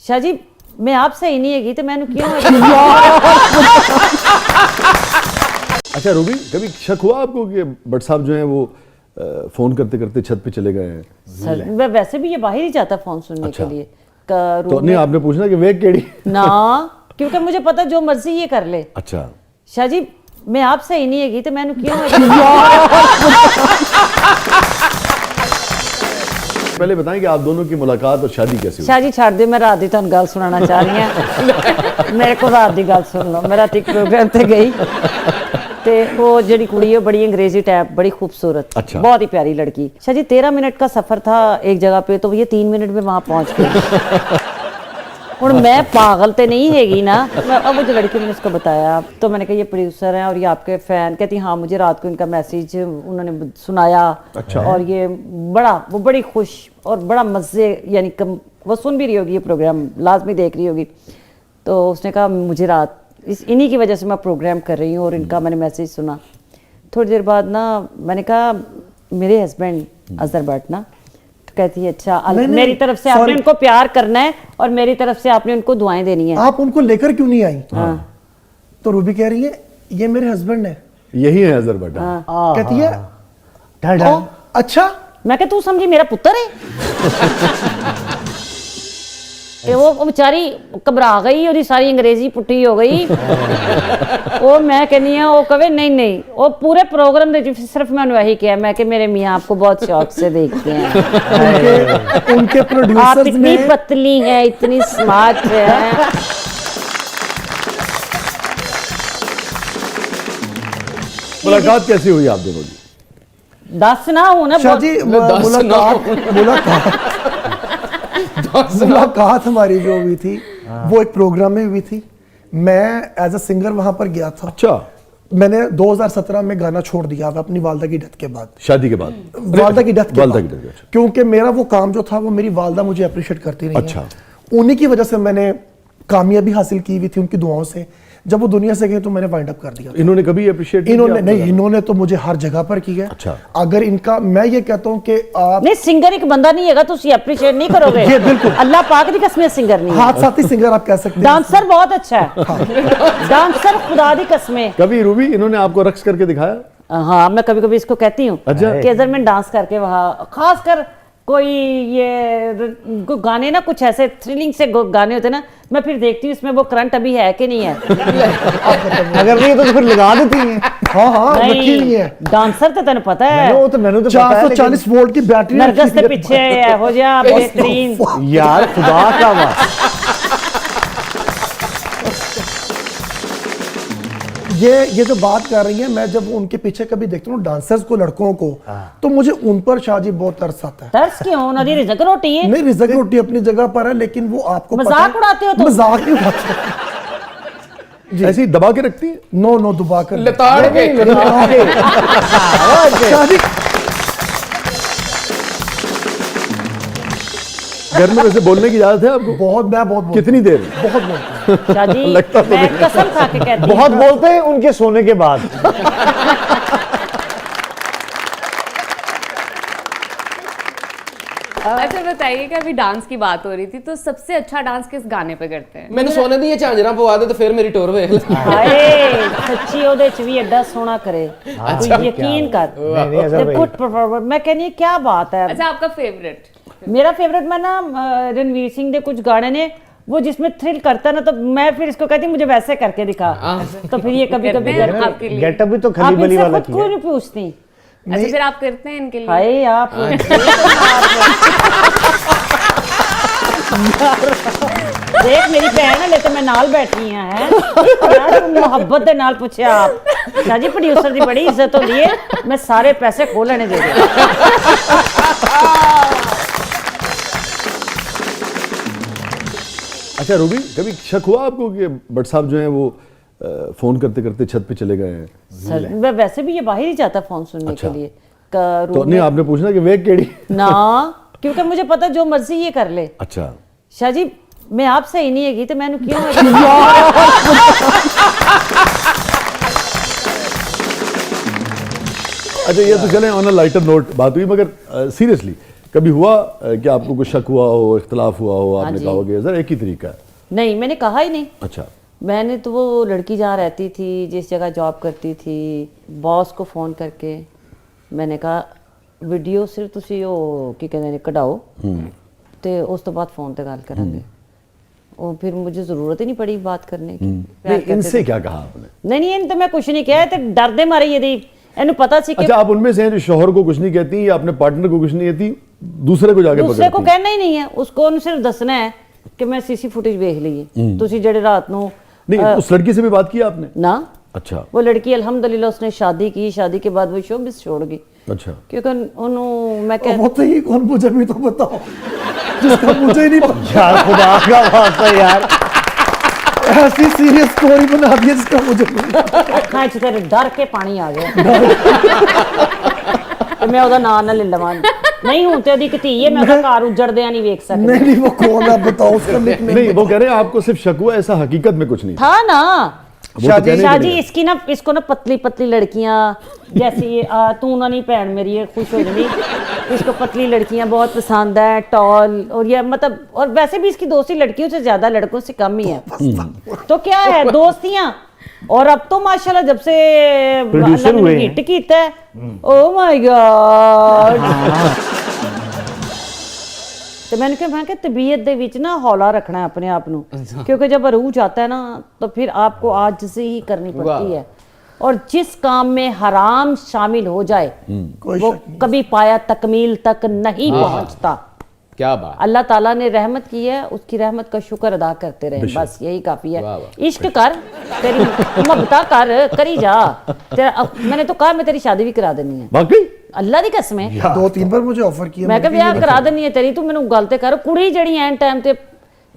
शाह जी मैं आप सही नहीं हैगी तो मैंने क्यों अच्छा रूबी, कभी शक हुआ आपको कि भट्ट साहब जो हैं वो फोन करते करते छत पे चले गए हैं? सर मैं वैसे भी ये बाहर ही जाता फोन सुनने अच्छा। के लिए तो नहीं आपने पूछना कि वे केड़ी ना, क्योंकि मुझे पता जो मर्जी ये कर ले। अच्छा शाह जी मैं आप सही नहीं हैगी तो मैंने क्यों पहले बताएं कि आप दोनों की मुलाकात और शादी कैसे हुई? शाह जी छड़ दे, मैं रात दी तुहानू गल सुनाना चाह रही हूं। मेरे को रात दी गल सुन लो। मैं रात एक प्रोग्राम ते गई ते वो जेडी कुड़ी है बड़ी अंग्रेजी टाइप, बड़ी खूबसूरत, अच्छा। बहुत ही प्यारी लड़की। शाह जी 13 मिनट का सफर था एक जगह पे, तो ये 3 मिनट में वहां पहुंच गई। और मैं पागल तो नहीं हैगी ना। अब वो जो लड़की मैंने उसको बताया तो मैंने कहा ये प्रोड्यूसर हैं और ये आपके फैन। कहती हाँ मुझे रात को इनका मैसेज उन्होंने सुनाया। अच्छा। और ये वो बड़ी खुश और बड़ा मज़े, यानी वो सुन भी रही होगी ये प्रोग्राम, लाजमी देख रही होगी। तो उसने कहा मुझे रात इन्हीं की वजह से मैं प्रोग्राम कर रही हूँ और इनका मैंने मैसेज सुना। थोड़ी देर बाद ना मैंने कहा मेरे हस्बैंड अजहर भट्ट ना, तो कहती है अच्छा मेरी तरफ से आपने उनको प्यार करना है और मेरी तरफ से आपने उनको दुआएं देनी है। आप उनको लेकर क्यों नहीं आई? हाँ। तो रूबी कह रही है ये मेरे हस्बैंड है। यही है अजहर भट्ट। कहती है ओ, अच्छा। मैं कहा तू समझी मेरा पुत्र है। वो बेचारी घबरा गई और सारी अंग्रेजी पुट्टी हो गई। वो मैं कहनी है वो कहे नहीं वो पूरे प्रोग्राम दे सिर्फ मैंने वही किया, मैं कि मेरे मियाँ आपको बहुत शौक से देखते हैं। उनके आप प्रोड्यूसर्स इतनी ने पतली हैं, इतनी स्मार्ट है। मुलाकात कैसी हुई आप दोनों की? दस ना हो ना शाह जी मुलाकात हमारी जो हुई थी वो एक प्रोग्राम में हुई थी। मैं एज अ सिंगर वहां पर गया था। अच्छा। मैंने 2017 में गाना छोड़ दिया था अपनी वालदा की डेथ के बाद। शादी के बाद? वालदा की डेथ के वालदा बाद। की डेथ, अच्छा। क्योंकि मेरा वो काम जो था वो मेरी वालदा मुझे अप्रिशिएट करती रही अच्छा। है। उन्हीं की वजह से मैंने कामयाबी हासिल की हुई थी उनकी दुआओं से। जब वो दुनिया से गए तो मैंने वाइंड अप कर दिया। इन्होंने कभी अप्रिशिएट इन्होंने तो मुझे हर जगह पर किया। अच्छा। अगर इनका मैं ये कहता हूँ कि आप नहीं सिंगर एक बंदा नहीं हैगा, तुसी अप्रिशिएट नहीं करोगे। ये बिल्कुल। अल्लाह पाक दी कसम सिंगर नहीं है। हाथ साथी सिंगर आप कह सकते हैं। डांसर बहुत अच्छा है। डांसर खुदा दी कसमें। कभी रूबी इन्होंने आपको रक्स करके दिखाया? हाँ मैं कभी कभी इसको कहती हूँ अच्छा। कि अगर मैं डांस करके वहाँ खासकर कोई ये गाने ना कुछ ऐसे थ्रिलिंग से गाने होते ना, मैं फिर देखती हूँ इसमें वो करंट अभी है कि नहीं है। अगर नहीं तो फिर लगा देती हैं। हाँ रखी नहीं है। डांसर तो तेन पता है वो तो मैंने तो पता है, 440 वोल्ट की बैटरी नरगस के पीछे हो जा बेहतरीन। यार खुदा का बात। ये जो बात कर रही है, मैं जब उनके पीछे कभी देखता हूँ डांसर्स को, लड़कों को, तो मुझे उन पर शाहजी बहुत तरस आता है। तरस क्यों? उन्होंने रिज़्क रोटी है। नहीं रिज़्क रोटी अपनी जगह पर है, लेकिन वो आपको मजाक उड़ाते हो तुम। मजाक ही उड़ाते हो। ऐसी दबा के रखती है? नो दुबा कर लताड़ के शाहजी घर में वैसे बोलने की इजाजत है आपको? बहुत बोलता कितनी देर? बहुत बोलता हूं। शादी लगता तो मैं नहीं। कसम खा के कहती हूँ। बहुत बोलते हैं उनके सोने के बाद। अच्छा बताइएगा, अभी डांस की बात हो रही थी तो सबसे अच्छा डांस किस गाने पे करते हैं? मैंने सोने दी झांजरा पवा दे तो फिर मेरी टोर वे हाय सच्ची ਉਹਦੇ ਚ ਵੀ ਐਡਾ ਸੋਹਣਾ करे, तू यकीन कर। Good performer. मैं कहनी क्या बात है। अच्छा आपका फेवरेट? मेरा फेवरेट मैं ना रणवीर सिंह के कुछ गाने ने वो जिसमें थ्रिल करता है ना, तो मैं फिर इसको कहती हूँ मुझे वैसे करके दिखा, तो फिर ये कभी कभी करते हैं आपके लिए। गेटअप भी तो आप खली बली इनसे वाला खुद किया क्यों है। नहीं पूछती? अच्छा फिर आप करते हैं इनके लिए? हाय आप देख मेरी भैन है लेते मैं नाल बैठी है यार, मोहब्बत दे नाल पूछे आप। शाह जी प्रोड्यूसर दी बड़ी इज्जत होती है, मैं सारे पैसे खो लेने दे दे। अच्छा रूबी, कभी शक हुआ आपको कि भट्ट साहब जो हैं वो फोन करते करते छत पे चले गए हैं? सर मैं वैसे भी ये बाहर ही जाता फोन सुनने अच्छा। के लिए तो नहीं आपने पूछना कि वे केड़ी ना, क्योंकि मुझे पता जो मर्जी ये कर ले। अच्छा। शाह जी मैं आप सही नहीं हैगी तो मैंने क्यों अच्छा ये तो चले ऑन अ लाइटर नोट बात हुई, मगर सीरियसली कभी हुआ कि आपको कुछ शक हुआ हो, इख्तलाफ हुआ हो, आपने जी। कहा हो कि सर एक ही तरीका है? नहीं, मैंने कहा ही नहीं। अच्छा। मैंने तो वो लड़की जहाँ रहती थी, जिस जगह जॉब करती थी, बॉस को फ़ोन करके मैंने कहा वीडियो सिर्फ तुसी वो की कहते हैं कढ़ाओ ते उस तो बाद फ़ोन ते गल करांगे। और फिर मुझे ज़रूरत ही नहीं पड़ी बात करने की। प्यार नहीं, करते इनसे थे। क्या कहा आपने? नहीं नहीं, इन तो मैं कुछ नहीं किया, ते डरदे मारे यदि इन्हें पता सी कि अच्छा, आप उनमें से हैं जो शोहर को कुछ नहीं कहती या अपने पार्टनर को कुछ नहीं कहती, दूसरे को जाके दूसरे को पकड़ती? कहना ही नहीं है, उसको उन्हें सिर्फ दसना है कि मैं सीसी फुटेज देख ली है तुसी जेड़े रात ਨੂੰ नहीं, उस लड़की से भी बात की आपने? ना। अच्छा वो लड़की अल्हम्दुलिल्लाह उसने शादी की, शादी के बाद वो शोबिस छोड़ गई अच्छा। क्योंकि उन्होंने मैं कह वो तो ही कौन, मुझे भी तो बताओ जिसका मुझे ही नहीं पता। यार खुदा का वास्ता यार, ऐसी सीरियस स्टोरी बना दी है जिसका मुझे नहीं पता। अखां च तेरे डर के पानी आ गया ते मैं ओदा नाम ना ले लवां। नहीं हूं ते ओदी एक धी है, मैं ओदा घर उजड़दिया नहीं वेख सकती। नहीं नहीं, वो कौन है बताओ, उसका निकनेम नहीं, वो कह रहे हैं आपको सिर्फ शक हुआ, ऐसा हकीकत में कुछ नहीं था। था ना। वो तो कहने के शादी लिए। इसकी ना, इसको ना पतली पतली लड़कियां जैसी ये, तू ना नहीं भैन मेरी ये खुश हो जानी, इसको पतली लड़कियां बहुत पसंद है, टॉल, और ये मतलब, और वैसे भी इसकी दोस्ती लड़कियों से ज्यादा लड़कों से कम ही है। तो क्या है दोस्तियां। और अब तो माशाल्लाह जब से Producer अल्लाह ने हुए हैं। हिट कीता है, ओ माय गॉड। तो मैंने कहा तबीयत दे विच ना हौला रखना है अपने आप ਨੂੰ, क्योंकि जब रूह जाता है ना तो फिर आपको आजिज़ी ही करनी पड़ती है। और जिस काम में हराम शामिल हो जाए कोई वो शक नहीं। कभी पाया तकमील तक नहीं पहुंचता। क्या बात। अल्लाह ताला ने रहमत की है, उसकी रहमत का शुक्र अदा करते रहे, बस यही काफी है। वाह, वाह। इश्क कर, तेरी मोहब्बत करी जा। मैंने तो कहा मैं तेरी शादी भी करा देनी है, वाकई? अल्लाह दी कसम है। 2-3 बार मुझे ऑफर किया, मैं कहा ब्याह करा देनी है तेरी, तू मैनू गल ते कर। कुड़ी जड़ी एन टाइम ते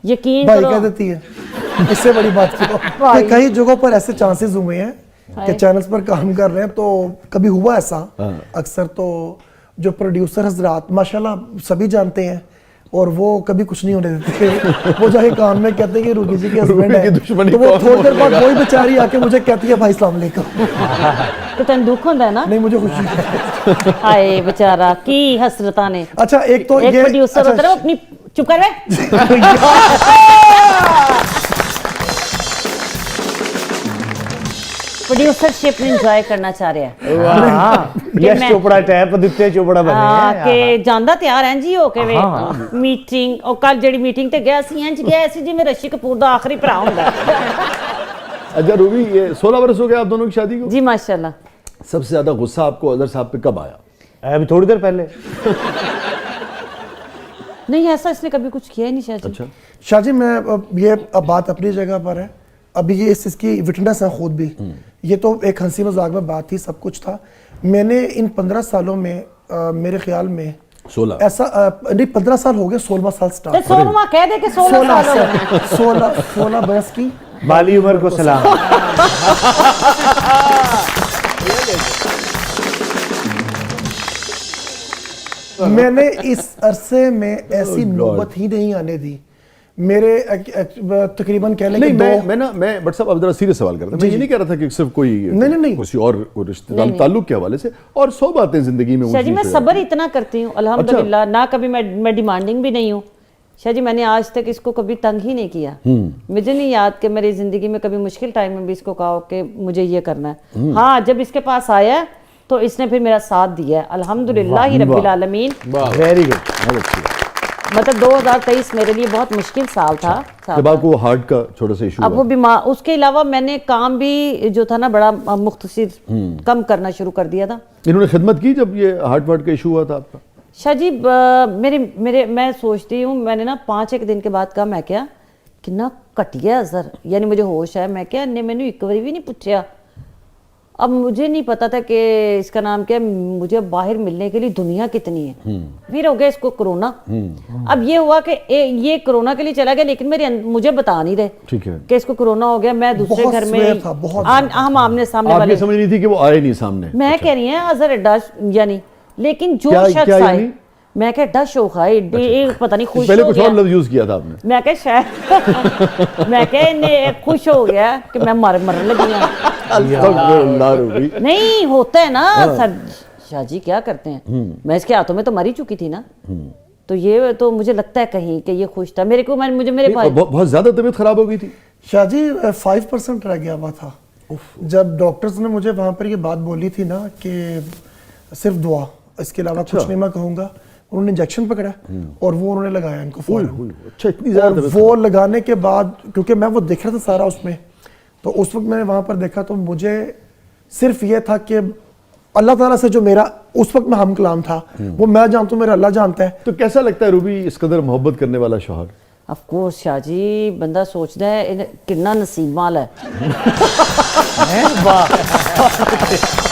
यकीन भाई करो, कह देती है इससे बड़ी बात क्यों। भाई। कि कई जगहों पर ऐसे चांसेस हुए हैं कि चैनल्स पर काम कर रहे हैं, तो कभी हुआ ऐसा। अक्सर तो जो प्रोड्यूसर हजरात माशाल्लाह सभी जानते हैं, और वो कभी कुछ नहीं होने देते। वो जाके कान में कहते हैं कि रूबी जी के हस्बैंड रूबी की दुश्मनी है, तो वो कौन थोड़ी देर बाद बोलेगा? वही बेचारी आके मुझे कहती है भाई अस्सलाम वालेकुम। तो तेन दुख होंदा है ना। नहीं, मुझे खुशी है। हाय बेचारा की हसरता ने। अच्छा, एक तो एक ये प्रोड्यूसर अच्छा, होता है, वो अपनी चुप कर बे। प्रोड्यूसरशिप में एंजॉय करना चाह रहा है। वाह, यश मैं- चोपड़ा टाइप आदित्य चोपड़ा बने हैं कि ਜਾਂਦਾ ਤਿਆਰ ਐਂ ਜੀ ਹੋ ਕੇ ਵੇ ਮੀਟਿੰਗ, ਉਹ ਕੱਲ ਜਿਹੜੀ ਮੀਟਿੰਗ ਤੇ ਗਿਆ ਸੀ ਇੰਜ ਗਿਆ ਸੀ ਜਿਵੇਂ ਰਸ਼ੀ ਕਪੂਰ ਦਾ ਆਖਰੀ ਭਰਾ ਹੁੰਦਾ ਹੈ। अच्छा रूबी, ये 16 वर्ष हो गए आप दोनों की शादी को? जी माशाल्लाह। सबसे ज्यादा गुस्सा आपको अजहर साहब पे कब आया? अभी थोड़ी देर पहले। नहीं ऐसा इसने कभी कुछ किया ही नहीं शायद। अच्छा। शाहजी, मैं ये अब बात अपनी जगह पर है, अभी ये इसकी विटनेस है खुद भी। ये तो एक हंसी मजाक में बात थी, सब कुछ था। मैंने इन 15 सालों में मेरे ख्याल में 16? ऐसा नहीं, 15 साल हो गए, 16वां साल तो स्टार्ट। 16वां कह दे कि 16 साल हो गए। 16 बरस की बाली उमर को सलाम। मैंने इस अरसे में ऐसी नौबत ही नहीं आने दी। मेरे तकरीबन कह लें कि नहीं, मैं बट साहब अब जरा सीरियस सवाल करता हूं। मैं ये नहीं कह रहा था कि सिर्फ कोई नहीं। किसी और कोई रिश्ते ताल्लुक के हवाले से, और 100 बातें जिंदगी में शाह जी मैं होती सब्र इतना करती हूँ अल्हम्दुलिल्लाह। ना कभी मैं डिमांडिंग भी नहीं हूँ शाह जी। मैंने आज तक इसको कभी तंग ही नहीं किया। मुझे नहीं याद कि मेरी जिंदगी में कभी मुश्किल टाइम में भी इसको कहा हो कि मुझे ये करना है। हाँ, जब इसके पास आया है, तो इसने फिर मेरा साथ दिया है अल्हम्दुलिल्लाह ही रब्बिल आलमीन। Very good. बहुत अच्छी है। मतलब 2023 मेरे लिए बहुत मुश्किल साल था। जब आपको हार्ट का छोटा सा इशू अब वो बीमार, उसके अलावा मैंने काम भी जो था ना बड़ा मुख्तसर कम करना शुरू कर दिया था। इन्होंने खिदमत की जब ये हार्ट का इशू हुआ था आपका? शाह जी मेरे मैं सोचती हूँ, मैंने ना 5-1 दिन के बाद कहा, मैं क्या कितना घटिया असर, यानी मुझे होश है। मैं क्या ने मैंने एक बारी भी नहीं पूछा। अब मुझे नहीं पता था कि इसका नाम क्या है, मुझे बाहर मिलने के लिए दुनिया कितनी है। फिर हो गया इसको कोरोना। अब ये हुआ कि ये कोरोना के लिए चला गया, लेकिन मुझे बता नहीं रहे ठीक है कि इसको कोरोना हो गया। मैं दूसरे बहुत घर में स्वेर था, बहुत हम आमने सामने आप वाले। ये समझ रही थी कि वो आए नहीं सामने? मैं कह रही है अजहर एडा यानी, लेकिन जो क्या शख्स यानी? आए, मैं क्या एडा शौक है, पता नहीं खुश पहले हो कुछ गया। और लफ्ज यूज किया था आपने। मैं क्या शायद मैं क्या इन्हें खुश हो गया कि मैं मरने लगी हूं। अल्लाह रूबी। नहीं होता है ना सर शाह जी क्या करते हैं, मैं इसके हाथों में तो मरी चुकी थी ना, तो ये तो मुझे लगता है कहीं कि ये खुश था मेरे को, मुझे मेरे भाई बहुत ज्यादा तबीयत खराब हो गई थी। शाह जी 5% रह गया हुआ था। जब डॉक्टर्स ने मुझे वहाँ पर ये बात बोली थी ना कि सिर्फ दुआ, इसके अलावा कुछ नहीं मैं कहूँगा, उन्होंने इंजेक्शन पकड़ा और वो उन्होंने लगाया इनको फौरन। अच्छा, इतनी ज्यादा और तबीयत वो लगाने के बाद, क्योंकि मैं वो देख रहा था सारा उसमें, तो उस वक्त मैंने वहाँ पर देखा तो मुझे सिर्फ ये था कि अल्लाह ताला से जो मेरा उस वक्त में हम कलाम था, वो मैं जानता हूँ, मेरा अल्लाह जानता है। तो कैसा लगता है रूबी इस कदर मोहब्बत करने वाला शौहर? ऑफ कोर्स शाह जी, बंदा सोचता है कितना नसीब वाला है। वाह